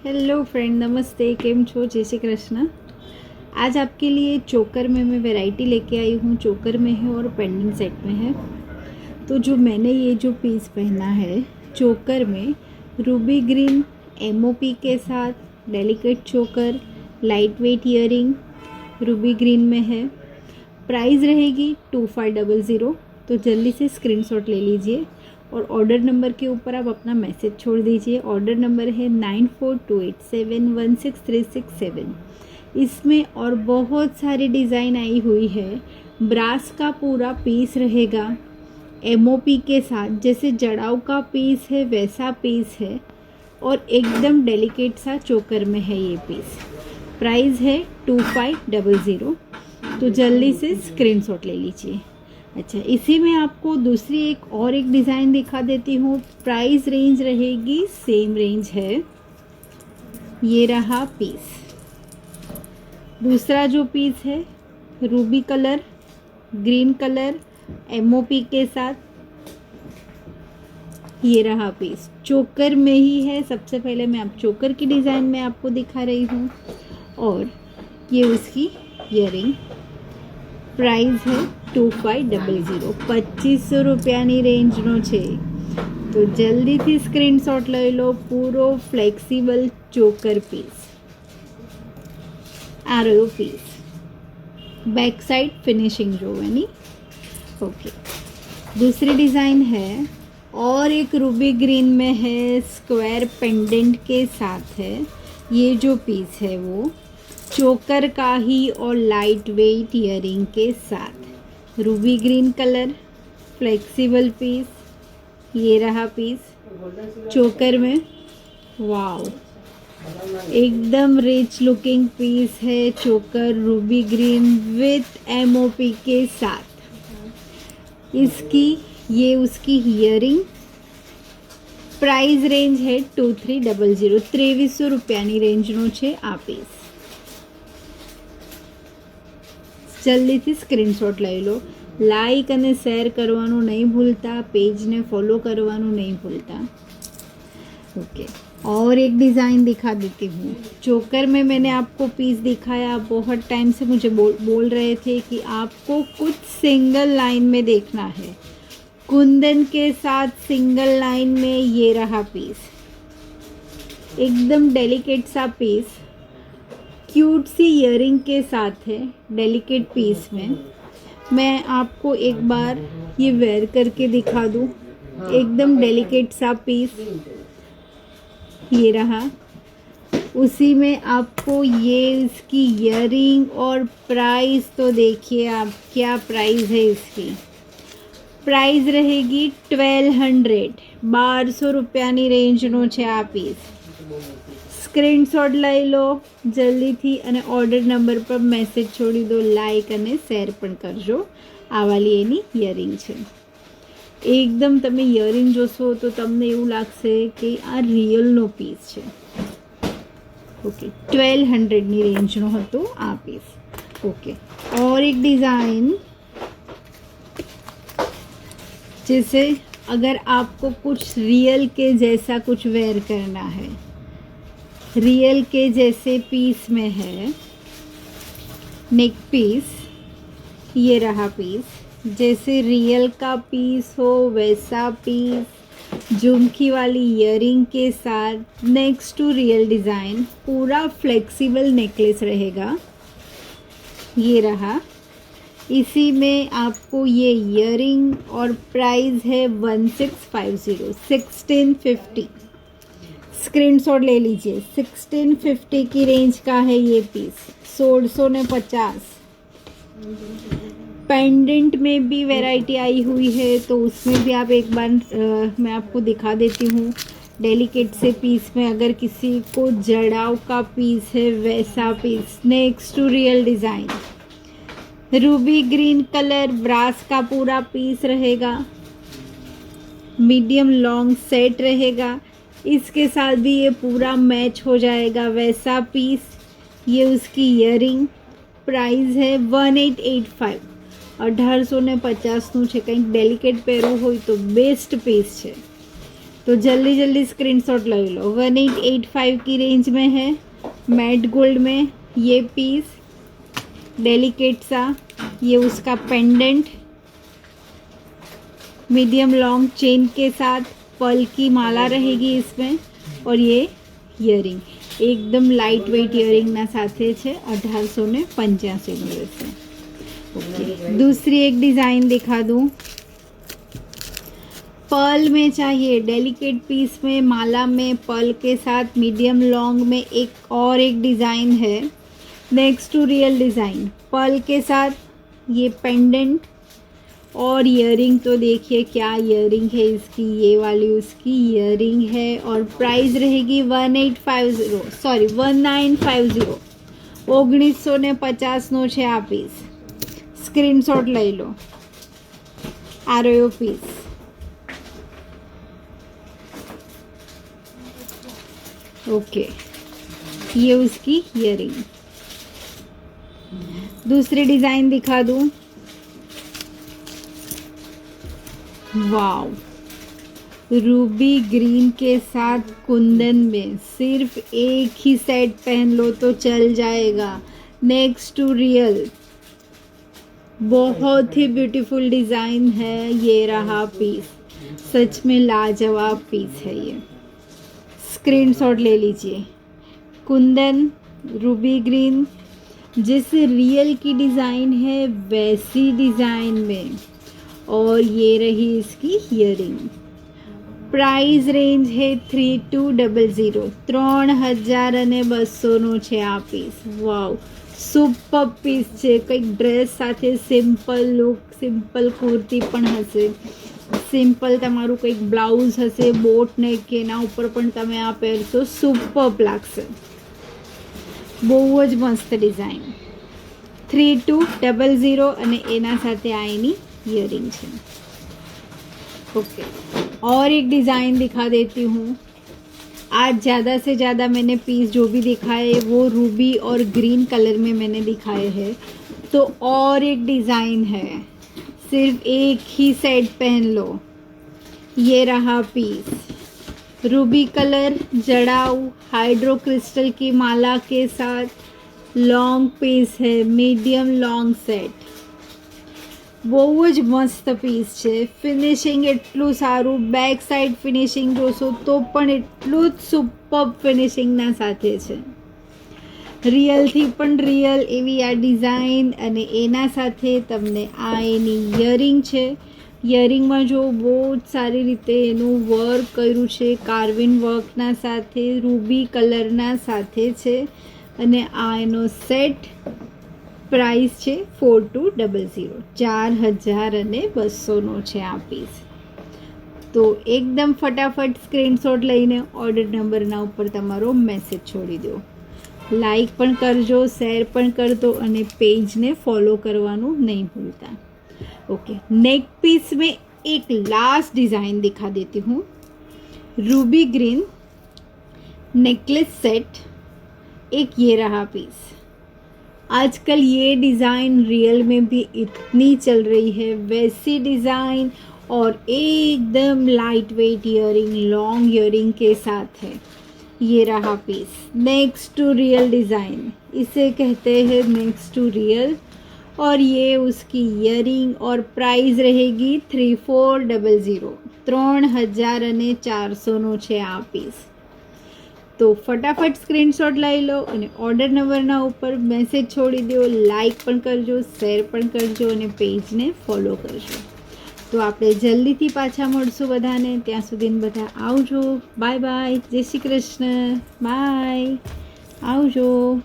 Hello friend, नमस्ते। केम छो? जय श्री कृष्ण। आज आपके लिए चोकर में मैं वैरायटी लेके आई हूँ। चोकर में है और पेंडेंट सेट में है। तो जो मैंने ये जो पीस पहना है चोकर में, रूबी ग्रीन एमओपी के साथ delicate choker, light weight earring ruby green में है। प्राइस रहेगी 2500। तो जल्दी से स्क्रीनशॉट ले लीजिए और ऑर्डर नंबर के ऊपर आप अपना मैसेज छोड़ दीजिए। ऑर्डर नंबर है 9428716367। इसमें और बहुत सारी डिज़ाइन आई हुई है। ब्रास का पूरा पीस रहेगा एमओपी के साथ, जैसे जड़ाऊ का पीस है वैसा पीस है और एकदम डेलिकेट सा चोकर में है ये पीस। प्राइस है 2500। तो जल्दी से स्क्रीनशॉट ले लीजिए। अच्छा, इसी में आपको दूसरी एक डिज़ाइन दिखा देती हूँ। प्राइस रेंज रहेगी सेम रेंज है। ये रहा पीस। दूसरा जो पीस है Ruby colour, green colour MOP के साथ, ये रहा पीस। चोकर में ही है। सबसे पहले मैं आप चोकर की डिज़ाइन में आपको दिखा रही हूँ और ये उसकी ईयरिंग। प्राइस है 2500। 2500 રૂપિયાની રેન્જનો છે। તો જલ્દીથી સ્ક્રીનશોટ લઈ લો। પૂરો ફ્લેક્સિબલ ચોકર પીસ। આ રહ્યો પીસ। बैक साइड फिनिशिंग जो है नी। ओके, दूसरी डिज़ाइन है और एक रूबी ग्रीन में है, स्क्वायर पेंडेंट के साथ है। ये जो पीस है वो चोकर का ही और लाइट वेट ईयरिंग के साथ। Ruby green colour, flexible piece. ये रहा पीस चोकर में। वाओ, एकदम रिच लुकिंग पीस है। चोकर रूबी ग्रीन विथ एमओपी के साथ। इसकी ये उसकी ईयरिंग। प्राइस रेंज है 2300। 2300 રૂપિયાની રેન્જનો છે આ પીસ। જલ્દીથી સ્ક્રીનશોટ લઈ લો। લાઈક અને શેર કરવાનું નહીં ભૂલતા। પેજને ફોલો કરવાનું નહીં ભૂલતા। ओके, और एक डिज़ाइन दिखा देती हूँ। चोकर में मैंने आपको पीस दिखाया। बहुत टाइम से मुझे बोल रहे थे कि आपको कुछ सिंगल लाइन में देखना है। कुंदन के साथ सिंगल लाइन में ये रहा पीस। एकदम डेलिकेट सा पीस, क्यूट सी ईयरिंग के साथ है। डेलिकेट पीस में मैं आपको एक बार ये वेयर करके दिखा दूँ। एकदम डेलिकेट सा पीस। ये रहा। उसी में आपको ये इसकी ईयरिंग और प्राइस तो देखिए आप, क्या प्राइस है इसकी। प्राइस रहेगी 1200 રૂપિયાની રેન્જનો છે આ પીસ। સ્ક્રીનશોટ લઈ લો જલ્દીથી અને ઓર્ડર નંબર પર મેસેજ છોડી દો। લાઈક અને શેર પણ કરજો। આ વાલી એની ઈયરિંગ છે। એકદમ તમે ઈયરિંગ જોશો તો તમને એવું લાગશે કે આ રિયલનો પીસ છે। ઓકે, 1200ની રેન્જનો હતો આ પીસ। ઓકે, और एक डिज़ाइन, जैसे अगर आपको कुछ रियल के जैसा कुछ वेयर करना है, रियल के जैसे पीस में है। नेक पीस, ये रहा पीस। जैसे रियल का पीस हो वैसा पीस, झुमकी वाली ईयरिंग के साथ, नेक्स्ट टू रियल डिज़ाइन। पूरा फ्लेक्सिबल नेकलेस रहेगा। ये रहा। इसी में आपको ये ईयरिंग और प्राइस है 1650। 1650। स्क्रीनशॉट ले लीजिए। 1650 की रेंज का है ये पीस। 1650। पेंडेंट में भी वैरायटी आई हुई है, तो उसमें भी आप एक बार मैं आपको दिखा देती हूँ। डेलिकेट से पीस में अगर किसी को जड़ाऊ का पीस है वैसा piece. Next to real design. Ruby green colour, brass का पूरा पीस रहेगा। मीडियम लॉन्ग सेट रहेगा। इसके साथ भी ये पूरा मैच हो जाएगा वैसा पीस। ये उसकी ईयरिंग। प्राइस है 1885। 1850નું છે। કંઈક ડેલિકેટ પહેરવું હોય તો બેસ્ટ પીસ છે। तो जल्दी जल्दी स्क्रीनशॉट ले लो। 1885 की रेंज में है, मैट गोल्ड में। ये पीस डेलिकेट सा, ये उसका पेंडेंट मीडियम लॉन्ग चेन के साथ, पर्ल की माला रहेगी इसमें, और ये इयरिंग એકદમ લાઇટ વેઇટ ઇયરિંગના સાથે છે। 1885 રહેશે। ओके, दूसरी एक डिज़ाइन दिखा दूँ। पर्ल में चाहिए, डेलिकेट पीस में, माला में, पर्ल के साथ, मीडियम लॉन्ग में एक और एक डिज़ाइन है। Next to real design, pearl के साथ ये पेंडेंट और इयरिंग। तो देखिए क्या इयरिंग है इसकी, ये वाली उसकी इयरिंग है। और प्राइस रहेगी 1950 1950 છે આ પીસ। स्क्रीनशॉट ले लो। आ रहे पीस। ओके, ये उसकी इयरिंग। दूसरी डिज़ाइन दिखा दूँ। वाव, रूबी ग्रीन के साथ कुंदन में, सिर्फ एक ही सेट पहन लो तो चल जाएगा। नेक्स्ट टू रियल, बहुत ही ब्यूटीफुल डिज़ाइन है। ये रहा पीस, सच में लाजवाब पीस है ये। स्क्रीनशॉट ले लीजिए। कुंदन, रूबी ग्रीन, जिस रियल की डिज़ाइन है वैसी डिज़ाइन में, और ये रही इसकी इयरिंग। प्राइस रेंज है 3200 3200 છે આ પીસ। વાવ, સુપર પીસ છે। કંઈક ડ્રેસ સાથે સિમ્પલ લુક, સિમ્પલ કુર્તી પણ હશે, સિમ્પલ તમારું કંઈક બ્લાઉઝ હશે, બોટ નેક કે એના ઉપર પણ તમે આ પહેરશો, સુપર લાગશે। બહુ જ મસ્ત ડિઝાઇન। 3200 અને એના સાથે આ એની इयरिंग है। ओके, और एक डिज़ाइन दिखा देती हूँ। आज ज़्यादा से ज़्यादा मैंने पीस जो भी दिखाए वो रूबी और ग्रीन कलर में मैंने दिखाए हैं। तो और एक डिज़ाइन है, सिर्फ एक ही सेट पहन लो। ये रहा पीस, रूबी कलर, जड़ाऊ, हाइड्रो क्रिस्टल की माला के साथ, लॉन्ग पीस है, मीडियम लॉन्ग सेट। બહુ જ મસ્ત પીસ છે। ફિનિશિંગ એટલું સારું, બેક સાઈડ ફિનિશિંગ જોશો તો પણ એટલું જ સુપર ફિનિશિંગના સાથે છે। રિયલથી પણ રિયલ એવી આ ડિઝાઇન, અને એના સાથે તમને આ એની ઇયરિંગ છે। ઇયરિંગમાં જો બહુ જ સારી રીતે એનું વર્ક કર્યું છે, કાર્વિન વર્કના સાથે, રૂબી કલરના સાથે છે, અને આ એનો સેટ। प्राइस है 4200 4200 છે આ પીસ। તો એકદમ ફટાફટ સ્ક્રીનશોટ લઈને ઓર્ડર નંબરના ઉપર તમારો મેસેજ છોડી દો। લાઈક પણ કરજો, શેર પણ કરજો, અને પેજને ફોલો કરવાનું નહીં ભૂલતા। ओके, नेक पीस में एक लास्ट डिज़ाइन दिखा देती हूँ। रूबी ग्रीन नेकलेस सेट, एक ये रहा पीस। आजकल ये डिज़ाइन रियल में भी इतनी चल रही है, वैसी डिज़ाइन, और एकदम light weight earring, long earring के साथ है। ये रहा piece. Next to real design, इसे कहते हैं नेक्स्ट टू रियल, और ये उसकी इयरिंग। और प्राइस रहेगी 3400 3400 છે આ પીસ। तो फटाफट स्क्रीनशॉट लाई लो અને ઓર્ડર નંબરના ઉપર મેસેજ છોડી દો। લાઈક પણ કરજો, શેર પણ કરજો, અને પેજને ફોલો કરજો। તો આપણે જલ્દીથી પાછા મળશું બધાને। ત્યાં સુધીને બધા આવજો। બાય બાય, જય શ્રી કૃષ્ણ, બાય, આવજો।